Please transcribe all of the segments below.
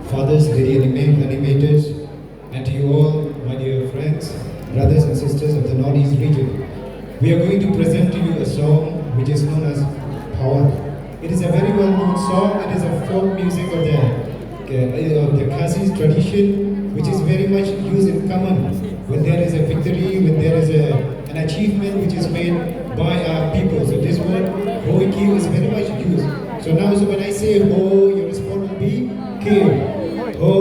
fathers, lady animators, and to you all, my dear friends, brothers and sisters of the Northeast region. We are going to present to you a song which is known as Power. It is a very well-known song. It is a folk music of the Khasis tradition, which is very much used in common when there is a victory, when there is an achievement which is made by our people. So this word, Hoiki, is very much used. So now, so when I say Ho, your response will be Ki. Ho.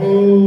Ho.